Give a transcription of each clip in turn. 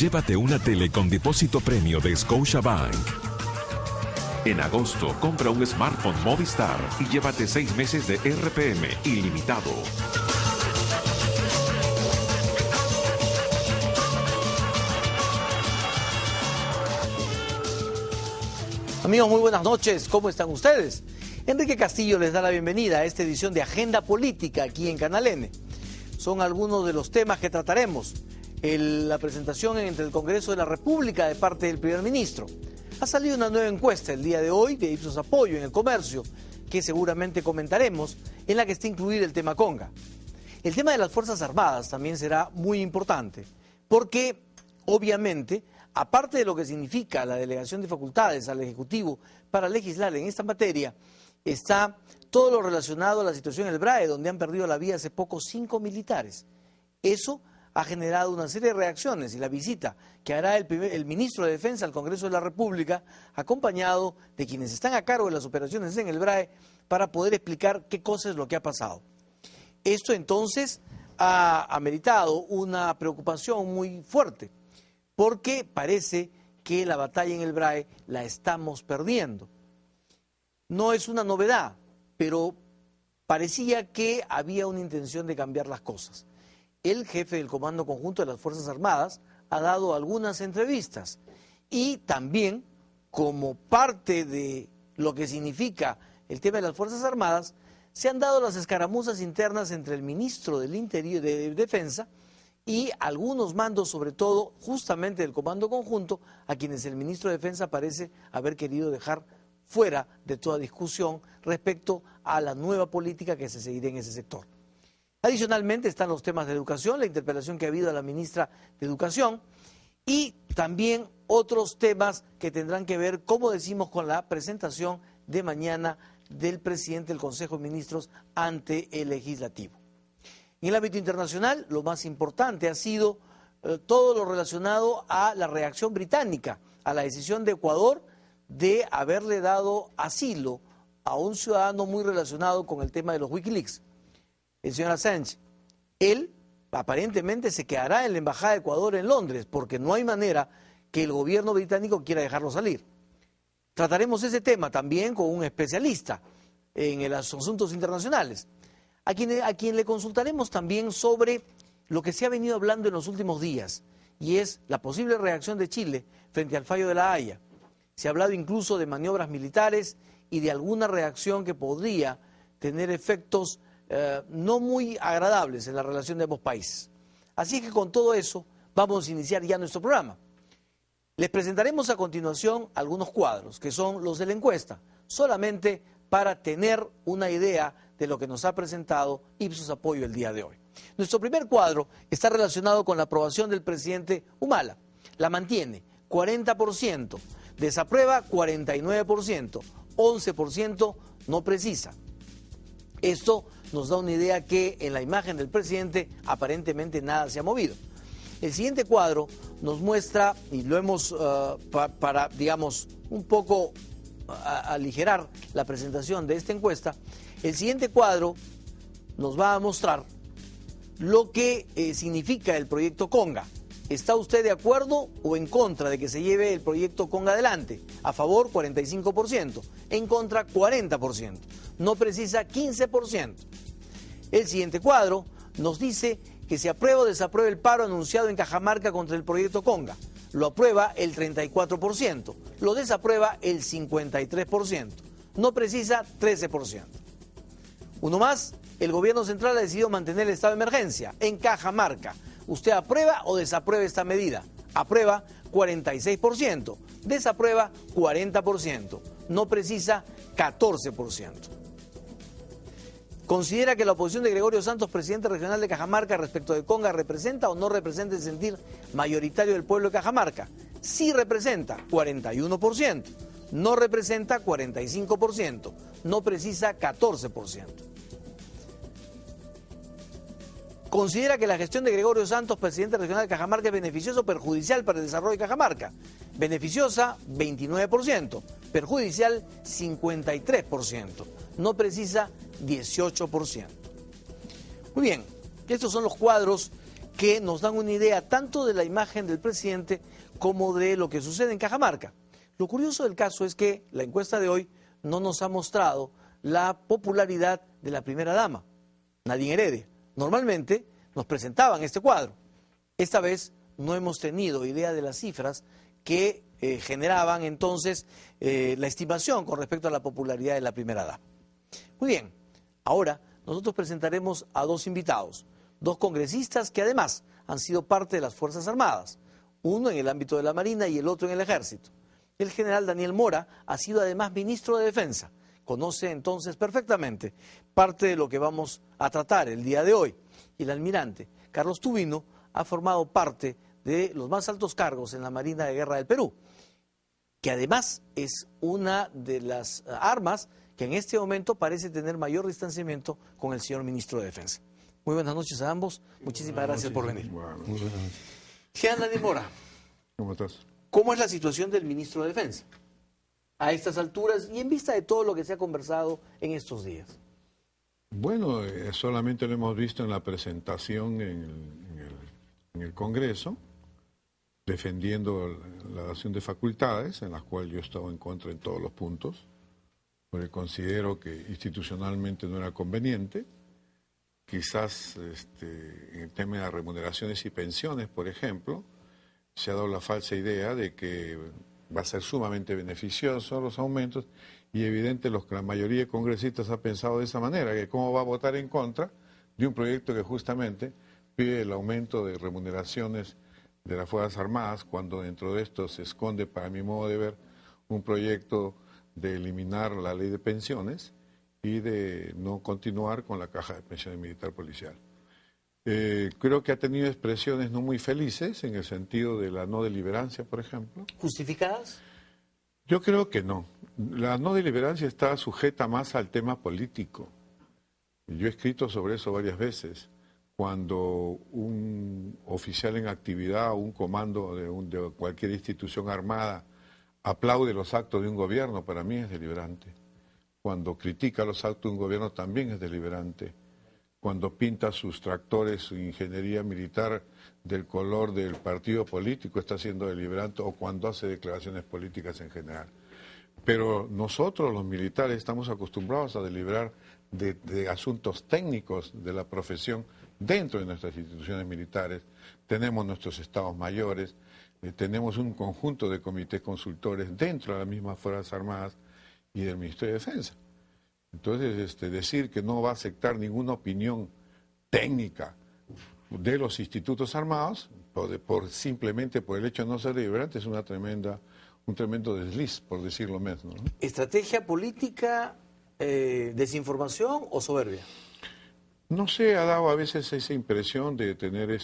Llévate una tele con depósito premio de Scotiabank. En agosto, compra un smartphone Movistar y llévate 6 meses de RPM ilimitado. Amigos, muy buenas noches. ¿Cómo están ustedes? Enrique Castillo les da la bienvenida a esta edición de Agenda Política aquí en Canal N. Son algunos de los temas que trataremos. La presentación entre el Congreso de la República de parte del primer ministro. Ha salido una nueva encuesta el día de hoy de Ipsos Apoyo en el comercio, que seguramente comentaremos, en la que está incluido el tema Conga. El tema de las Fuerzas Armadas también será muy importante, porque obviamente, aparte de lo que significa la delegación de facultades al Ejecutivo para legislar en esta materia, está todo lo relacionado a la situación en el BRAE, donde han perdido la vida hace poco 5 militares. Eso ha generado una serie de reacciones y la visita que hará el ministro de Defensa al Congreso de la República, acompañado de quienes están a cargo de las operaciones en el BRAE, para poder explicar qué cosa es lo que ha pasado. Esto entonces ha ameritado una preocupación muy fuerte, porque parece que la batalla en el BRAE la estamos perdiendo. No es una novedad, pero parecía que había una intención de cambiar las cosas. El jefe del Comando Conjunto de las Fuerzas Armadas ha dado algunas entrevistas y también, como parte de lo que significa el tema de las Fuerzas Armadas, se han dado las escaramuzas internas entre el ministro del Interior de Defensa y algunos mandos, sobre todo justamente del Comando Conjunto, a quienes el ministro de Defensa parece haber querido dejar fuera de toda discusión respecto a la nueva política que se seguirá en ese sector. Adicionalmente están los temas de educación, la interpelación que ha habido a la ministra de Educación y también otros temas que tendrán que ver, como decimos, con la presentación de mañana del presidente del Consejo de Ministros ante el Legislativo. En el ámbito internacional, lo más importante ha sido todo lo relacionado a la reacción británica, a la decisión de Ecuador de haberle dado asilo a un ciudadano muy relacionado con el tema de los Wikileaks, el señor Assange. Él aparentemente se quedará en la Embajada de Ecuador en Londres, porque no hay manera que el gobierno británico quiera dejarlo salir. Trataremos ese tema también con un especialista en los asuntos internacionales, a quien le consultaremos también sobre lo que se ha venido hablando en los últimos días, y es la posible reacción de Chile frente al fallo de La Haya. Se ha hablado incluso de maniobras militares y de alguna reacción que podría tener efectos no muy agradables en la relación de ambos países. Así que con todo eso vamos a iniciar ya nuestro programa. Les presentaremos a continuación algunos cuadros, que son los de la encuesta, solamente para tener una idea de lo que nos ha presentado Ipsos Apoyo el día de hoy. Nuestro primer cuadro está relacionado con la aprobación del presidente Humala. La mantiene 40%, desaprueba 49%, 11% no precisa. Esto nos da una idea que en la imagen del presidente aparentemente nada se ha movido. El siguiente cuadro nos muestra, y lo hemos para, digamos, un poco aligerar la presentación de esta encuesta, el siguiente cuadro nos va a mostrar lo que significa el proyecto Conga. ¿Está usted de acuerdo o en contra de que se lleve el proyecto Conga adelante? A favor, 45%. En contra, 40%. No precisa, 15%. El siguiente cuadro nos dice que se aprueba o desaprueba el paro anunciado en Cajamarca contra el proyecto Conga. Lo aprueba el 34%. Lo desaprueba el 53%. No precisa, 13%. Uno más, el gobierno central ha decidido mantener el estado de emergencia en Cajamarca. ¿Usted aprueba o desaprueba esta medida? Aprueba 46%, desaprueba 40%, no precisa 14%. ¿Considera que la oposición de Gregorio Santos, presidente regional de Cajamarca, respecto de Conga, representa o no representa el sentir mayoritario del pueblo de Cajamarca? Sí representa, 41%, no representa 45%, no precisa 14%. ¿Considera que la gestión de Gregorio Santos, presidente regional de Cajamarca, es beneficiosa o perjudicial para el desarrollo de Cajamarca? Beneficiosa, 29%. Perjudicial, 53%. No precisa, 18%. Muy bien, estos son los cuadros que nos dan una idea tanto de la imagen del presidente como de lo que sucede en Cajamarca. Lo curioso del caso es que la encuesta de hoy no nos ha mostrado la popularidad de la primera dama, Nadine Heredia. Normalmente nos presentaban este cuadro. Esta vez no hemos tenido idea de las cifras que generaban entonces la estimación con respecto a la popularidad de la primera dama. Muy bien, ahora nosotros presentaremos a dos invitados, dos congresistas que además han sido parte de las Fuerzas Armadas, uno en el ámbito de la Marina y el otro en el Ejército. El general Daniel Mora ha sido además ministro de Defensa. Conoce entonces perfectamente parte de lo que vamos a tratar el día de hoy. Y el almirante Carlos Tubino ha formado parte de los más altos cargos en la Marina de Guerra del Perú, que además es una de las armas que en este momento parece tener mayor distanciamiento con el señor ministro de Defensa. Muy buenas noches a ambos. Muchísimas gracias por venir. Muy buenas noches. General Daniel Mora, ¿Cómo estás? ¿cómo es la situación del ministro de Defensa a estas alturas y en vista de todo lo que se ha conversado en estos días? Bueno, solamente lo hemos visto en la presentación en el Congreso, defendiendo la dación de facultades, en las cuales yo estaba en contra en todos los puntos, porque considero que institucionalmente no era conveniente. Quizás en el tema de las remuneraciones y pensiones, por ejemplo, se ha dado la falsa idea de que va a ser sumamente beneficioso los aumentos y evidente la mayoría de congresistas ha pensado de esa manera, que cómo va a votar en contra de un proyecto que justamente pide el aumento de remuneraciones de las Fuerzas Armadas, cuando dentro de esto se esconde, para mi modo de ver, un proyecto de eliminar la ley de pensiones y de no continuar con la caja de pensiones militar policial. Creo que ha tenido expresiones no muy felices en el sentido de la no deliberancia, por ejemplo. ¿Justificadas? Yo creo que no. La no deliberancia está sujeta más al tema político. Yo he escrito sobre eso varias veces. Cuando un oficial en actividad o un comando de cualquier institución armada aplaude los actos de un gobierno, para mí es deliberante. Cuando critica los actos de un gobierno también es deliberante. Cuando pinta sus tractores, su ingeniería militar del color del partido político está siendo deliberante, o cuando hace declaraciones políticas en general. Pero nosotros los militares estamos acostumbrados a deliberar de asuntos técnicos de la profesión dentro de nuestras instituciones militares. Tenemos nuestros estados mayores, tenemos un conjunto de comités consultores dentro de las mismas Fuerzas Armadas y del Ministerio de Defensa. Entonces, decir que no va a aceptar ninguna opinión técnica de los institutos armados, simplemente por el hecho de no ser deliberante, es un tremendo desliz, por decirlo menos, ¿no? ¿Estrategia política, desinformación o soberbia? No sé, ha dado a veces esa impresión de tener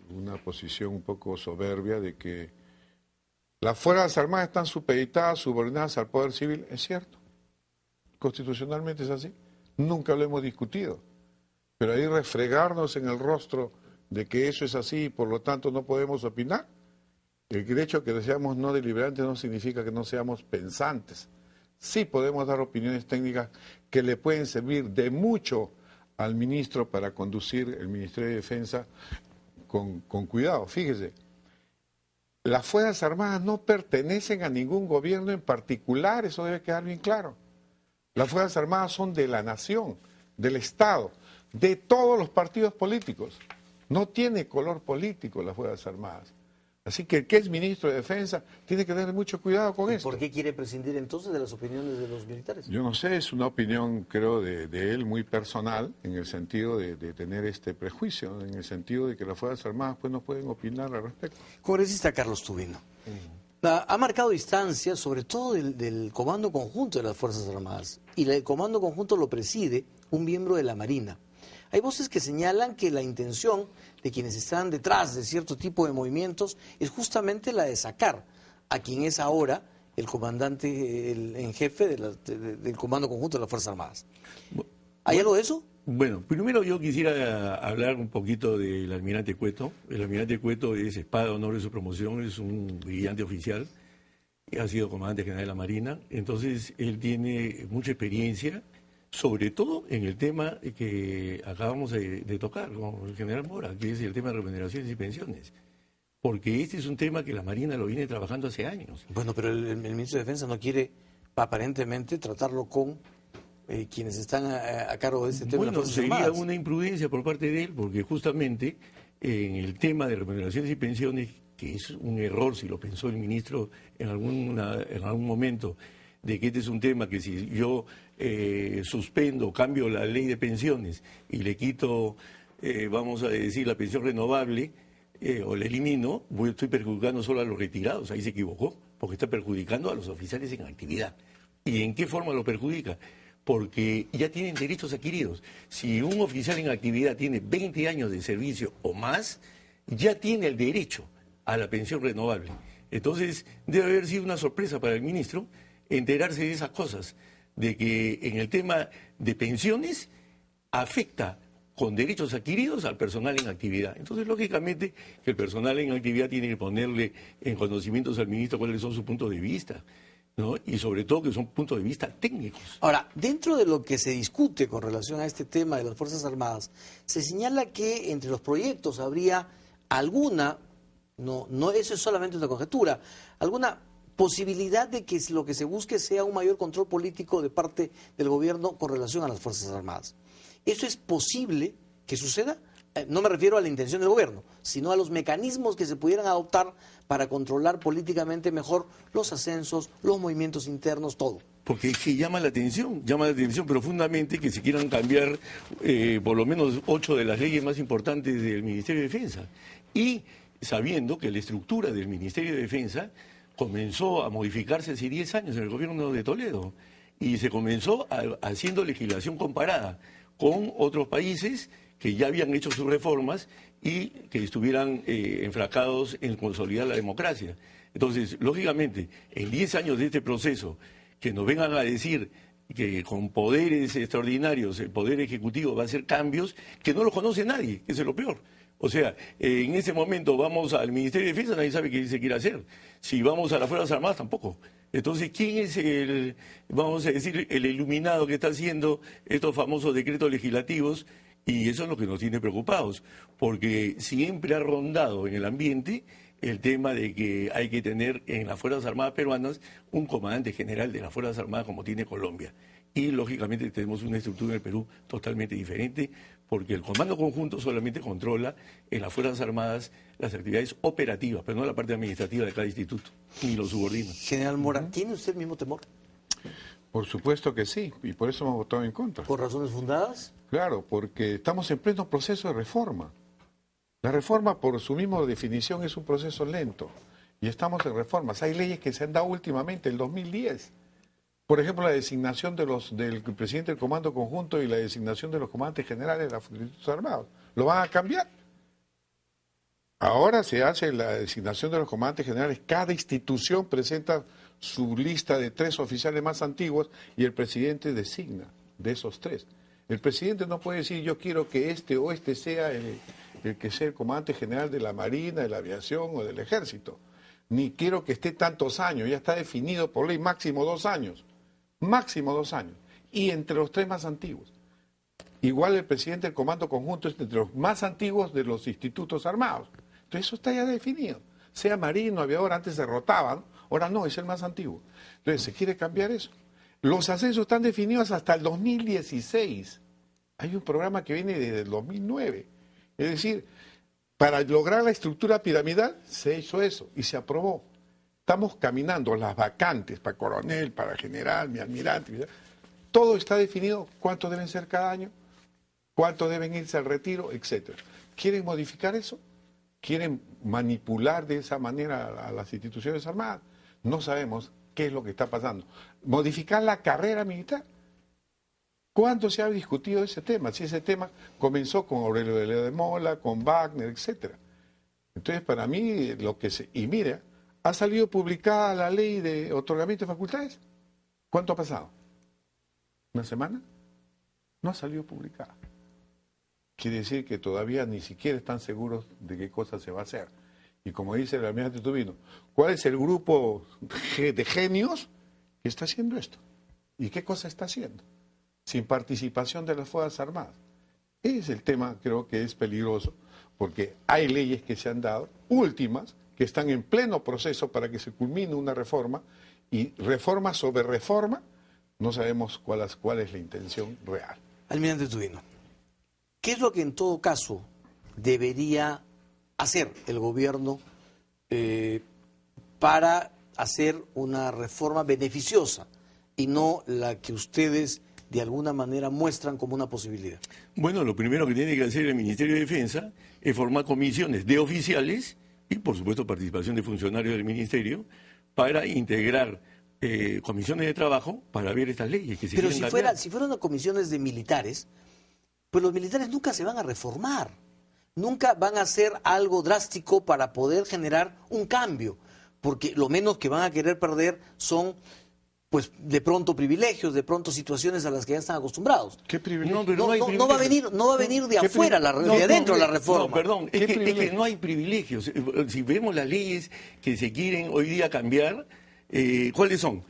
una posición un poco soberbia de que las Fuerzas Armadas están supeditadas, subordinadas al poder civil. Es cierto, constitucionalmente es así, nunca lo hemos discutido, pero ahí refregarnos en el rostro de que eso es así y por lo tanto no podemos opinar. El hecho de que seamos no deliberantes no significa que no seamos pensantes. Sí podemos dar opiniones técnicas que le pueden servir de mucho al ministro para conducir el Ministerio de Defensa con cuidado. Fíjese, las Fuerzas Armadas no pertenecen a ningún gobierno en particular, eso debe quedar bien claro. Las Fuerzas Armadas son de la nación, del Estado, de todos los partidos políticos. No tiene color político las Fuerzas Armadas. Así que el que es ministro de Defensa tiene que tener mucho cuidado con esto. ¿Por qué quiere prescindir entonces de las opiniones de los militares? Yo no sé, es una opinión, creo, de él muy personal, en el sentido de tener este prejuicio, en el sentido de que las Fuerzas Armadas pues no pueden opinar al respecto. Congresista Carlos Tubino, ha marcado distancia sobre todo del Comando Conjunto de las Fuerzas Armadas, y el Comando Conjunto lo preside un miembro de la Marina. Hay voces que señalan que la intención de quienes están detrás de cierto tipo de movimientos es justamente la de sacar a quien es ahora el comandante en jefe del Comando Conjunto de las Fuerzas Armadas. ¿Hay algo de eso? Bueno, primero yo quisiera hablar un poquito del almirante Cueto. El almirante Cueto es espada de honor de su promoción, es un brillante oficial, ha sido comandante general de la Marina, entonces él tiene mucha experiencia, sobre todo en el tema que acabamos de tocar con el general Mora, que es el tema de remuneraciones y pensiones. Porque este es un tema que la Marina lo viene trabajando hace años. Bueno, pero el ministro de Defensa no quiere aparentemente tratarlo con quienes están a cargo de este tema. Bueno, sería una imprudencia por parte de él, porque justamente en el tema de remuneraciones y pensiones, que es un error si lo pensó el ministro en algún momento, de que este es un tema que si yo suspendo, cambio la ley de pensiones y le quito, vamos a decir, la pensión renovable, o la elimino, estoy perjudicando solo a los retirados. Ahí se equivocó, porque está perjudicando a los oficiales en actividad. ¿Y en qué forma lo perjudica? Porque ya tienen derechos adquiridos. Si un oficial en actividad tiene 20 años de servicio o más, ya tiene el derecho a la pensión renovable. Entonces, debe haber sido una sorpresa para el ministro enterarse de esas cosas, de que en el tema de pensiones afecta con derechos adquiridos al personal en actividad. Entonces, lógicamente, que el personal en actividad tiene que ponerle en conocimientos al ministro cuáles son sus puntos de vista, ¿no? Y sobre todo que son puntos de vista técnicos. Ahora, dentro de lo que se discute con relación a este tema de las Fuerzas Armadas, se señala que entre los proyectos habría alguna, no eso es solamente una conjetura, alguna posibilidad de que lo que se busque sea un mayor control político de parte del gobierno con relación a las Fuerzas Armadas. ¿Eso es posible que suceda? No me refiero a la intención del gobierno, sino a los mecanismos que se pudieran adoptar para controlar políticamente mejor los ascensos, los movimientos internos, todo. Porque es que llama la atención profundamente que se quieran cambiar por lo menos 8 de las leyes más importantes del Ministerio de Defensa. Y sabiendo que la estructura del Ministerio de Defensa comenzó a modificarse hace 10 años en el gobierno de Toledo. Y se comenzó haciendo legislación comparada con otros países que ya habían hecho sus reformas y que estuvieran enfrascados en consolidar la democracia. Entonces, lógicamente, en 10 años de este proceso, que nos vengan a decir que con poderes extraordinarios el Poder Ejecutivo va a hacer cambios que no los conoce nadie, que es lo peor. O sea, en ese momento vamos al Ministerio de Defensa, nadie sabe qué se quiere hacer. Si vamos a las Fuerzas Armadas, tampoco. Entonces, ¿quién es vamos a decir, el iluminado que está haciendo estos famosos decretos legislativos? Y eso es lo que nos tiene preocupados, porque siempre ha rondado en el ambiente el tema de que hay que tener en las Fuerzas Armadas peruanas un comandante general de las Fuerzas Armadas como tiene Colombia. Y lógicamente tenemos una estructura en el Perú totalmente diferente, porque el Comando Conjunto solamente controla en las Fuerzas Armadas las actividades operativas, pero no la parte administrativa de cada instituto, ni los subordina. General Mora, ¿tiene usted el mismo temor? Por supuesto que sí, y por eso hemos votado en contra. ¿Por razones fundadas? Claro, porque estamos en pleno proceso de reforma. La reforma, por su misma definición, es un proceso lento. Y estamos en reformas. Hay leyes que se han dado últimamente, el 2010. Por ejemplo, la designación del presidente del Comando Conjunto y la designación de los comandantes generales de las Fuerzas Armadas. ¿Lo van a cambiar? Ahora se hace la designación de los comandantes generales. Cada institución presenta su lista de 3 oficiales más antiguos y el presidente designa de esos 3. El presidente no puede decir yo quiero que este o este sea el que sea el comandante general de la Marina, de la Aviación o del Ejército. Ni quiero que esté tantos años, ya está definido por ley máximo 2 años. Máximo 2 años. Y entre los 3 más antiguos. Igual el presidente del Comando Conjunto es entre los más antiguos de los institutos armados. Entonces eso está ya definido. Sea marino, aviador, antes se rotaban, ahora no, es el más antiguo. Entonces se quiere cambiar eso. Los ascensos están definidos hasta el 2016. Hay un programa que viene desde el 2009. Es decir, para lograr la estructura piramidal se hizo eso y se aprobó. Estamos caminando las vacantes para coronel, para general, mi almirante. Todo está definido, cuántos deben ser cada año, cuántos deben irse al retiro, etcétera. ¿Quieren modificar eso? ¿Quieren manipular de esa manera a las instituciones armadas? No sabemos qué es lo que está pasando. ¿Modificar la carrera militar? ¿Cuándo se ha discutido ese tema? Si ese tema comenzó con Aurelio de Mola, con Wagner, etcétera. Entonces, para mí, y mira, ha salido publicada la ley de otorgamiento de facultades. ¿Cuánto ha pasado? ¿Una semana? No ha salido publicada. Quiere decir que todavía ni siquiera están seguros de qué cosa se va a hacer. Y como dice el almirante Tubino, ¿cuál es el grupo de genios que está haciendo esto? ¿Y qué cosa está haciendo? sin participación de las Fuerzas Armadas. Ese es el tema, creo que es peligroso, porque hay leyes que se han dado, últimas, que están en pleno proceso para que se culmine una reforma, y reforma sobre reforma, no sabemos cuál es la intención real. Almirante Tubino, ¿qué es lo que en todo caso debería hacer el gobierno para hacer una reforma beneficiosa y no la que ustedes de alguna manera muestran como una posibilidad? Bueno, lo primero que tiene que hacer el Ministerio de Defensa es formar comisiones de oficiales y, por supuesto, participación de funcionarios del Ministerio para integrar comisiones de trabajo para ver estas leyes que se Pero quieren cambiar. si fueran comisiones de militares, pues los militares nunca se van a reformar, nunca van a hacer algo drástico para poder generar un cambio, porque lo menos que van a querer perder son, pues, de pronto privilegios, de pronto situaciones a las que ya están acostumbrados. ¿Qué privilegio? No, pero no hay No va a venir de afuera, de adentro la reforma. No, perdón, es que no hay privilegios. Si vemos las leyes que se quieren hoy día cambiar, ¿cuáles son?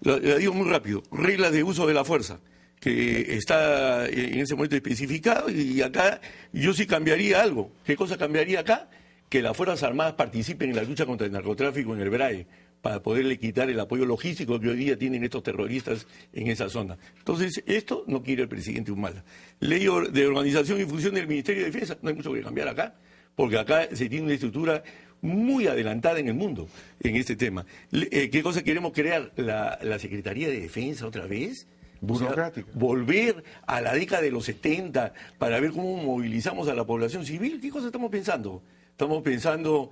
La digo muy rápido. Reglas de uso de la fuerza, que está en ese momento especificado, y acá yo sí cambiaría algo. ¿Qué cosa cambiaría acá? Que las Fuerzas Armadas participen en la lucha contra el narcotráfico en el BRAE, para poderle quitar el apoyo logístico que hoy día tienen estos terroristas en esa zona. Entonces, esto no quiere el presidente Humala. Ley de organización y función del Ministerio de Defensa, no hay mucho que cambiar acá, porque acá se tiene una estructura muy adelantada en el mundo en este tema. ¿Qué cosa queremos crear? ¿La Secretaría de Defensa otra vez? Burocrática. O sea, volver a la década de los 70 para ver cómo movilizamos a la población civil. ¿Qué cosa estamos pensando? Estamos pensando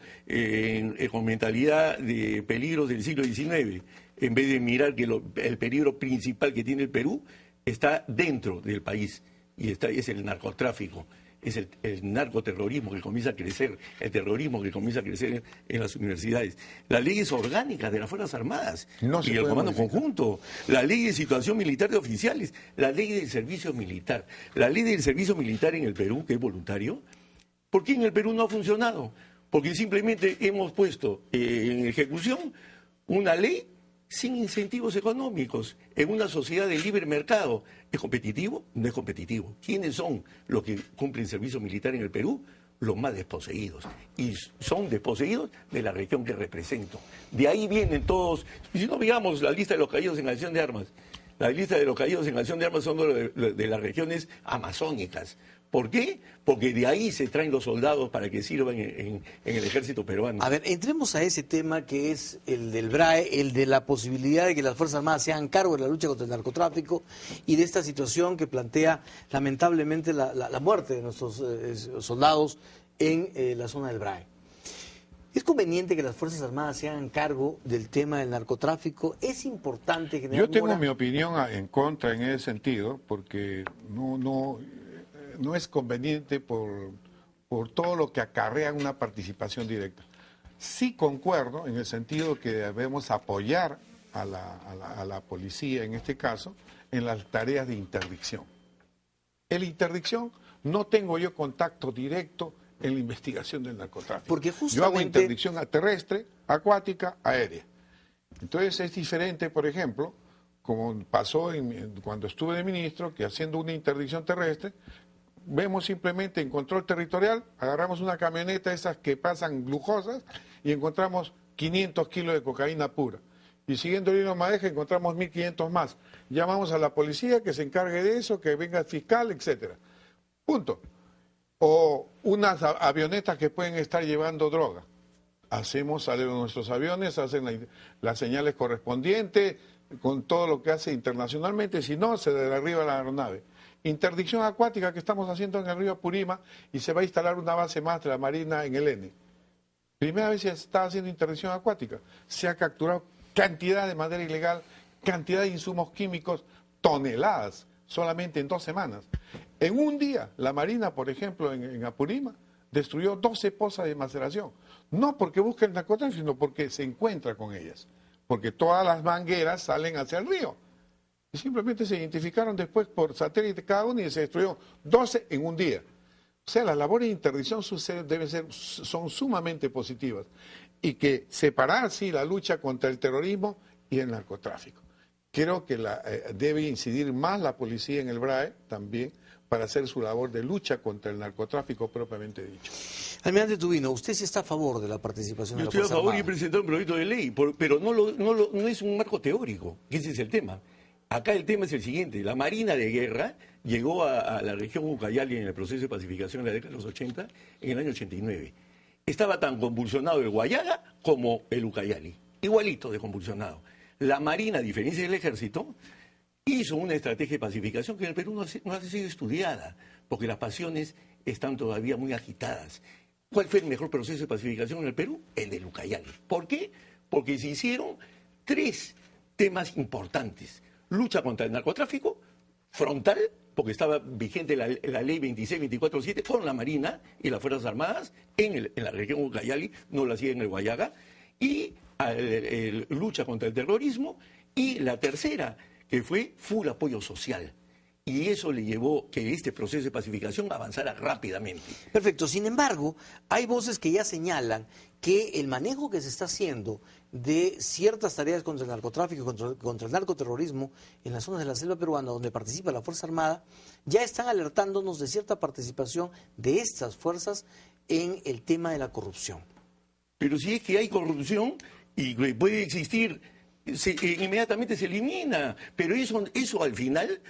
con mentalidad de peligros del siglo XIX, en vez de mirar que el peligro principal que tiene el Perú está dentro del país, y es el narcotráfico, es el narcoterrorismo que comienza a crecer, el terrorismo que comienza a crecer en las universidades. Las leyes orgánicas de las Fuerzas Armadas y el Comando Conjunto, la ley de situación militar de oficiales, la ley del servicio militar. La ley del servicio militar en el Perú, que es voluntario, ¿por qué en el Perú no ha funcionado? Porque simplemente hemos puesto en ejecución una ley sin incentivos económicos, en una sociedad de libre mercado. ¿Es competitivo? No es competitivo. ¿Quiénes son los que cumplen servicio militar en el Perú? Los más desposeídos. Y son desposeídos de la región que represento. De ahí vienen todos, si no veamos la lista de los caídos en acción de armas. La lista de los caídos en acción de armas son de las regiones amazónicas. ¿Por qué? Porque de ahí se traen los soldados para que sirvan en el ejército peruano. A ver, entremos a ese tema que es el del BRAE, el de la posibilidad de que las Fuerzas Armadas se hagan cargo de la lucha contra el narcotráfico y de esta situación que plantea lamentablemente la muerte de nuestros soldados en la zona del BRAE. ¿Es conveniente que las Fuerzas Armadas se hagan cargo del tema del narcotráfico? ¿Es importante generar... Yo tengo mi opinión en contra en ese sentido, porque no es conveniente por todo lo que acarrea una participación directa. Sí concuerdo en el sentido que debemos apoyar a la policía, en este caso, en las tareas de interdicción. En la interdicción no tengo yo contacto directo en la investigación del narcotráfico. Porque justamente... Yo hago interdicción terrestre, acuática, aérea. Entonces es diferente, por ejemplo, como pasó cuando estuve de ministro, que haciendo una interdicción terrestre, vemos simplemente en control territorial, agarramos una camioneta esas que pasan lujosas y encontramos 500 kilos de cocaína pura. Y siguiendo el hilo Madeja encontramos 1.500 más. Llamamos a la policía que se encargue de eso, que venga el fiscal, etcétera. Punto. O unas avionetas que pueden estar llevando droga. Hacemos salir nuestros aviones, hacen las señales correspondientes, con todo lo que hace internacionalmente, si no, se derriba la aeronave. Interdicción acuática que estamos haciendo en el río Apurima y se va a instalar una base más de la Marina en el N. Primera vez que se está haciendo interdicción acuática. Se ha capturado cantidad de madera ilegal, cantidad de insumos químicos, toneladas, solamente en 2 semanas. En un día, la Marina, por ejemplo, en Apurima, destruyó 12 pozas de maceración. No porque busque el narcotráfico, sino porque se encuentra con ellas. Porque todas las mangueras salen hacia el río. Y simplemente se identificaron después por satélite cada uno y se destruyó 12 en un día. O sea, las labores de interdicción son sumamente positivas. Y que separar, sí, la lucha contra el terrorismo y el narcotráfico. Creo que debe incidir más la policía en el BRAE también para hacer su labor de lucha contra el narcotráfico propiamente dicho. Almirante Tubino, ¿usted sí está a favor de la participación de Yo la estoy a Fuerza favor y he Armada? presentado un proyecto de ley, pero no es un marco teórico, que ese es el tema. Acá el tema es el siguiente: la Marina de Guerra llegó a la región Ucayali en el proceso de pacificación de la década de los 80, en el año 89. Estaba tan convulsionado el Guayaga como el Ucayali, igualito de convulsionado. La Marina, a diferencia del Ejército, hizo una estrategia de pacificación que en el Perú no ha sido estudiada, porque las pasiones están todavía muy agitadas. ¿Cuál fue el mejor proceso de pacificación en el Perú? El del Ucayali. ¿Por qué? Porque se hicieron 3 temas importantes: lucha contra el narcotráfico, frontal, porque estaba vigente la ley 26-24-7 con la Marina y las Fuerzas Armadas en la región Ucayali, no lo hacía en el Guayaga, y lucha contra el terrorismo, y la tercera, que fue full apoyo social. Y eso le llevó que este proceso de pacificación avanzara rápidamente. Perfecto. Sin embargo, hay voces que ya señalan que el manejo que se está haciendo de ciertas tareas contra el narcotráfico, contra el narcoterrorismo en las zonas de la selva peruana donde participa la Fuerza Armada, ya están alertándonos de cierta participación de estas fuerzas en el tema de la corrupción. Pero si es que hay corrupción y puede existir, inmediatamente se elimina. Pero eso al final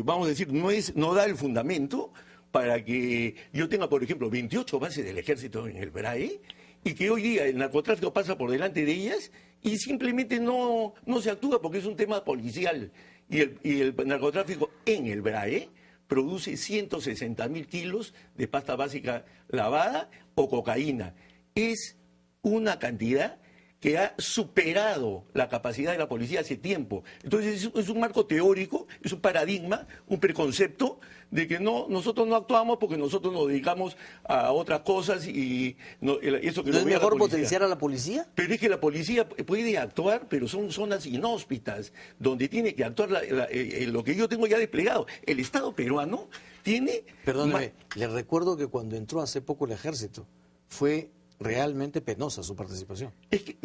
vamos a decir, no da el fundamento para que yo tenga, por ejemplo, 28 bases del ejército en el BRAE y que hoy día el narcotráfico pasa por delante de ellas y simplemente no se actúa porque es un tema policial. Y el narcotráfico en el BRAE produce 160.000 kilos de pasta básica lavada o cocaína. Es una cantidad que ha superado la capacidad de la policía hace tiempo. Entonces es un marco teórico, es un paradigma, un preconcepto de que nosotros no actuamos porque nosotros nos dedicamos a otras cosas y eso que ¿No es vea la mejor policía. potenciar a la policía? Pero es que la policía puede actuar, pero son zonas inhóspitas, donde tiene que actuar lo que yo tengo ya desplegado. El Estado peruano tiene... Perdóneme, le recuerdo que cuando entró hace poco el ejército fue realmente penosa su participación. Es que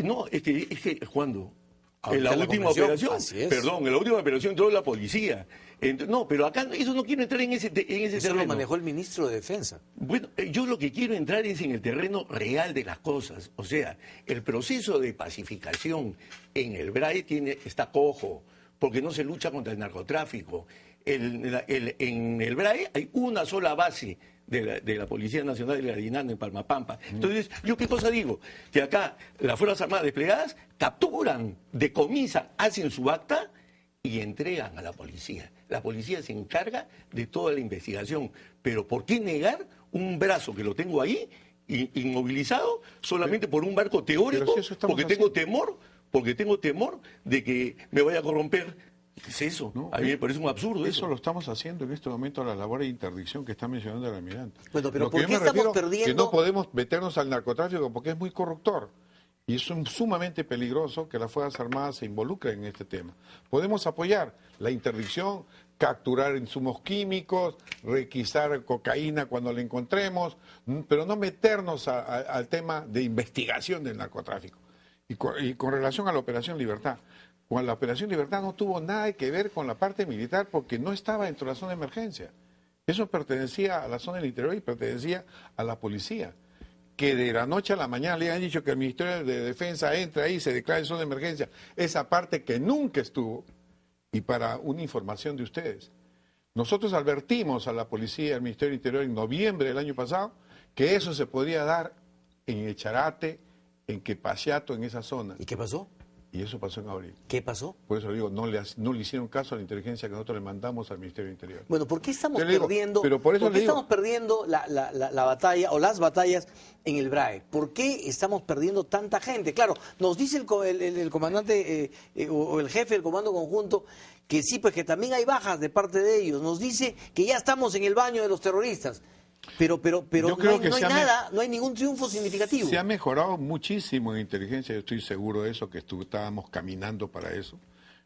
cuando en Ahorita la la última convención, operación, así es. perdón, en la última operación entró la policía. No, pero acá eso no quiero entrar en ese Eso terreno. lo manejó el ministro de Defensa. Bueno, yo lo que quiero entrar es en el terreno real de las cosas. O sea, el proceso de pacificación en el BRAE está cojo, porque no se lucha contra el narcotráfico. En el BRAE hay una sola base de la Policía Nacional de Aguinaldo en Palmapampa. Entonces, ¿yo qué cosa digo? Que acá las Fuerzas Armadas desplegadas capturan, decomisan, hacen su acta y entregan a la policía. La policía se encarga de toda la investigación. Pero ¿por qué negar un brazo que lo tengo ahí, inmovilizado, solamente por un marco teórico? Pero si eso estamos Porque tengo temor de que me vaya a corromper. ¿Qué es eso? No, A mí me parece un absurdo eso eso. lo estamos haciendo en este momento, la labor de interdicción que está mencionando el almirante. Bueno, pero Lo que ¿por yo qué me estamos refiero perdiendo? que no podemos meternos al narcotráfico porque es muy corruptor. Y es sumamente peligroso que las Fuerzas Armadas se involucren en este tema. Podemos apoyar la interdicción, capturar insumos químicos, requisar cocaína cuando la encontremos, pero no meternos al tema de investigación del narcotráfico. Y con relación a la Operación Libertad, la Operación Libertad no tuvo nada que ver con la parte militar porque no estaba dentro de la zona de emergencia. Eso pertenecía a la zona del interior y pertenecía a la policía. Que de la noche a la mañana le han dicho que el Ministerio de Defensa entre ahí y se declare zona de emergencia. Esa parte que nunca estuvo. Y para una información de ustedes, nosotros advertimos a la policía y al Ministerio del Interior en noviembre del año pasado que eso se podría dar en Echarate, en Quepaciato, en esa zona. ¿Y qué pasó? Y eso pasó en abril. ¿Qué pasó? Por eso digo, no le hicieron caso a la inteligencia que nosotros le mandamos al Ministerio del Interior. Bueno, ¿por qué estamos Yo le digo, perdiendo, pero por eso ¿por qué le digo- estamos perdiendo la batalla o las batallas en el BRAE? ¿Por qué estamos perdiendo tanta gente? Claro, nos dice el comandante o el jefe del Comando Conjunto que sí, pues que también hay bajas de parte de ellos. Nos dice que ya estamos en el baño de los terroristas. Pero Yo no creo hay, que no hay se ha nada, no hay ningún triunfo significativo. Se ha mejorado muchísimo en inteligencia, yo estoy seguro de eso, que estábamos caminando para eso.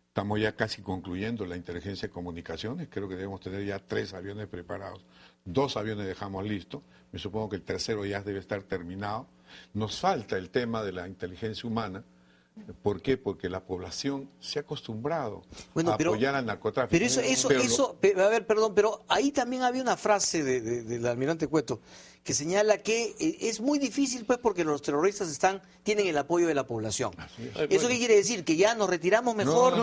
Estamos ya casi concluyendo la inteligencia de comunicaciones, creo que debemos tener ya 3 aviones preparados, 2 aviones dejamos listos, me supongo que el tercero ya debe estar terminado. Nos falta el tema de la inteligencia humana, ¿Por qué? Porque la población se ha acostumbrado Bueno, a apoyar al narcotráfico. A ver, perdón, pero ahí también había una frase del almirante Cueto que señala que es muy difícil, pues, porque los terroristas tienen el apoyo de la población. ¿Eso qué quiere decir? ¿Que ya nos retiramos mejor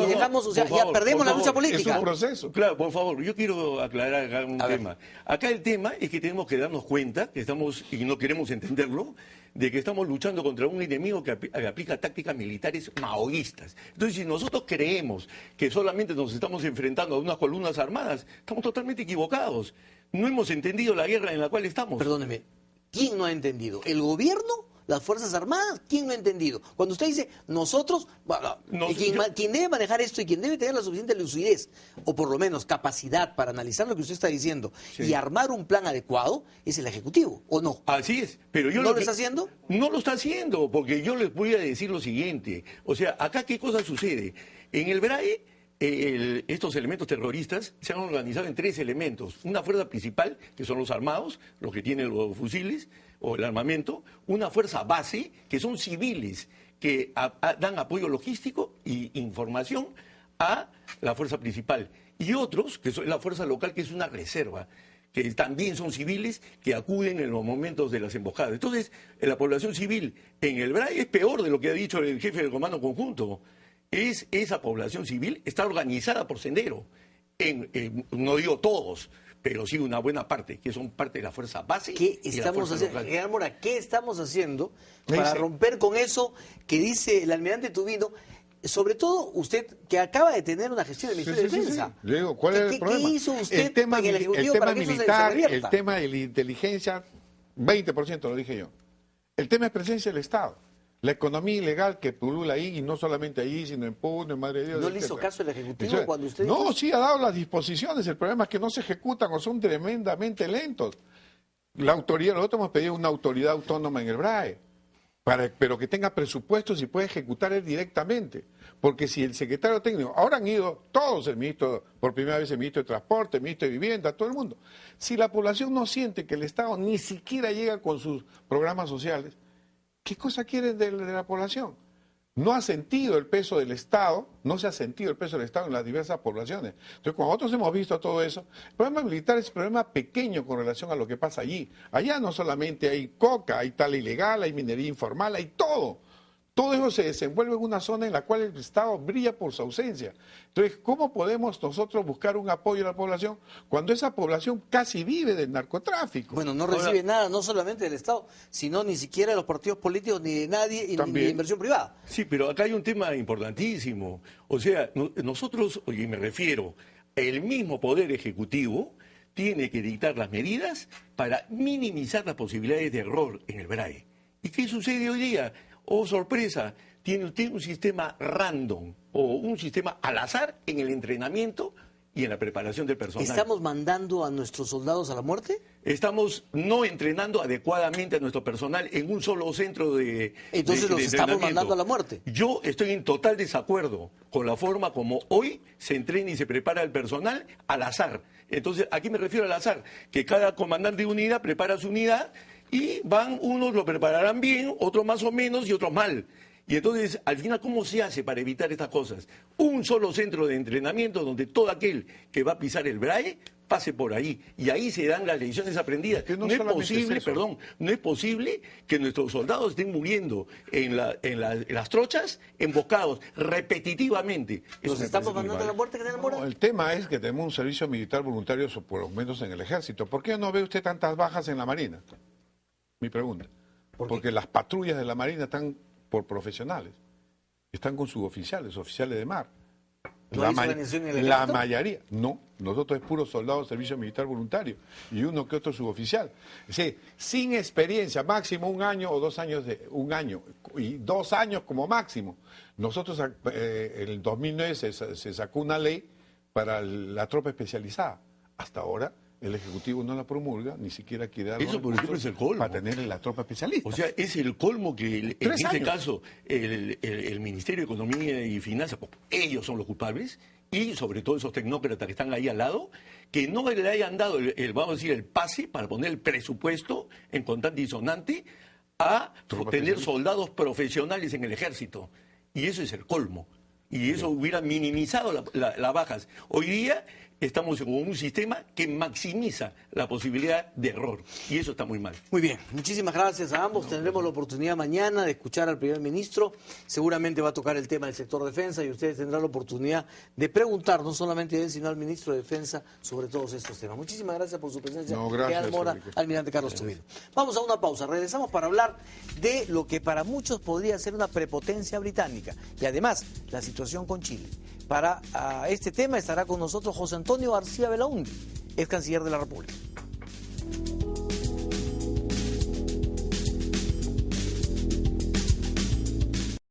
y dejamos, o sea, ya perdemos la lucha política? Es un proceso. Claro, por favor, yo quiero aclarar acá un tema. Acá el tema es que tenemos que darnos cuenta que estamos, y no queremos entenderlo, de que estamos luchando contra un enemigo que aplica tácticas militares maoístas. Entonces, si nosotros creemos que solamente nos estamos enfrentando a unas columnas armadas, estamos totalmente equivocados. No hemos entendido la guerra en la cual estamos. Perdóneme, ¿quién no ha entendido? ¿El gobierno? ¿Las Fuerzas Armadas? ¿Quién no ha entendido? Cuando usted dice nosotros, bueno, quien debe manejar esto y quien debe tener la suficiente lucidez, o por lo menos capacidad para analizar lo que usted está diciendo y armar un plan adecuado, es el Ejecutivo, ¿o no? Así es, pero yo ¿No lo está haciendo? No lo está haciendo, porque yo les voy a decir lo siguiente. O sea, acá ¿qué cosa sucede? En el BRAE, estos elementos terroristas se han organizado en 3 elementos. Una fuerza principal, que son los armados, los que tienen los fusiles o el armamento. Una fuerza base, que son civiles, que dan apoyo logístico e información a la fuerza principal. Y otros, que son la fuerza local, que es una reserva, que también son civiles, que acuden en los momentos de las emboscadas. Entonces, la población civil en el BRAE es peor de lo que ha dicho el jefe del Comando Conjunto. Esa población civil está organizada por Sendero, no digo todos, pero sí una buena parte, que son parte de la fuerza base. ¿Qué estamos haciendo? General Mora, ¿qué estamos haciendo para romper con eso que dice el almirante Tubino? Sobre todo usted, que acaba de tener una gestión del Ministerio de Defensa. Yo digo, ¿cuál es el problema? ¿Qué hizo usted el tema en el Ejecutivo para que militar, eso se el tema de la inteligencia, 20% lo dije yo. El tema es presencia del Estado. La economía ilegal que pulula ahí, y no solamente ahí, sino en Puno, en Madre de Dios. ¿No le hizo caso el Ejecutivo cuando usted No, dijo? sí ha dado las disposiciones. El problema es que no se ejecutan o son tremendamente lentos. La autoridad, nosotros hemos pedido una autoridad autónoma en el BRAE, pero que tenga presupuestos y pueda ejecutar él directamente. Porque si el secretario técnico, ahora han ido todos, el ministro, por primera vez el ministro de Transporte, el ministro de Vivienda, todo el mundo. Si la población no siente que el Estado ni siquiera llega con sus programas sociales, ¿qué cosa quieren de la población? No ha sentido el peso del Estado, no se ha sentido el peso del Estado en las diversas poblaciones. Entonces, cuando nosotros hemos visto todo eso, el problema militar es un problema pequeño con relación a lo que pasa allí. Allá no solamente hay coca, hay tala ilegal, hay minería informal, hay todo. Todo eso se desenvuelve en una zona en la cual el Estado brilla por su ausencia. Entonces, ¿cómo podemos nosotros buscar un apoyo a la población cuando esa población casi vive del narcotráfico? Bueno, no recibe nada, no solamente del Estado, sino ni siquiera de los partidos políticos, ni de nadie, ni de inversión privada. Sí, pero acá hay un tema importantísimo. O sea, nosotros, y me refiero, el mismo Poder Ejecutivo tiene que dictar las medidas para minimizar las posibilidades de error en el BRAE. ¿Y qué sucede hoy día? Oh, sorpresa, tiene usted un sistema random o un sistema al azar en el entrenamiento y en la preparación del personal. ¿Estamos mandando a nuestros soldados a la muerte? Estamos no entrenando adecuadamente a nuestro personal en un solo centro de Entonces los estamos mandando a la muerte. Yo estoy en total desacuerdo con la forma como hoy se entrena y se prepara el personal al azar. Entonces, ¿a qué me refiero al azar? Que cada comandante de unidad prepara su unidad y unos lo prepararán bien, otros más o menos y otros mal. Y entonces, al final, ¿cómo se hace para evitar estas cosas? Un solo centro de entrenamiento donde todo aquel que va a pisar el BRAE pase por ahí. Y ahí se dan las lecciones aprendidas. No es posible, no es posible que nuestros soldados estén muriendo en las trochas, embocados repetitivamente. ¿Nos estamos mandando a la muerte, General Mora? No, el tema es que tenemos un servicio militar voluntario, por lo menos en el Ejército. ¿Por qué no ve usted tantas bajas en la Marina? Mi pregunta. Porque las patrullas de la Marina están por profesionales. Están con suboficiales, oficiales de mar. ¿No hay organización en el la ejército? mayoría. No, nosotros es puro soldado de servicio militar voluntario. Y uno que otro suboficial. Es decir, sin experiencia, máximo 1 año o 2 años, 1 año. Y 2 años como máximo. Nosotros, en el 2009 se sacó una ley para la tropa especializada. Hasta ahora el Ejecutivo no la promulga, ni siquiera quiere dar eso, por ejemplo, es el colmo. para tener la tropa especialista. O sea, es el colmo que en este años. caso el Ministerio de Economía y Finanzas, pues, ellos son los culpables, y sobre todo esos tecnócratas que están ahí al lado, que no le hayan dado vamos a decir, el pase para poner el presupuesto en contante y sonante a tener soldados profesionales en el ejército. Y eso es el colmo. Y eso hubiera minimizado las bajas. Hoy día estamos con un sistema que maximiza la posibilidad de error. Y eso está muy mal. Muy bien, muchísimas gracias a ambos. Tendremos la oportunidad mañana de escuchar al primer ministro. Seguramente va a tocar el tema del sector defensa y ustedes tendrán la oportunidad de preguntar, no solamente a él, sino al ministro de Defensa sobre todos estos temas. Muchísimas gracias por su presencia. No, gracias, Kean Mora, Enrique. almirante Carlos Tubino. Vamos a una pausa. Regresamos para hablar de lo que para muchos podría ser una prepotencia británica y además la situación con Chile. Para este tema estará con nosotros José Antonio García Belaúnde, ex canciller de la República.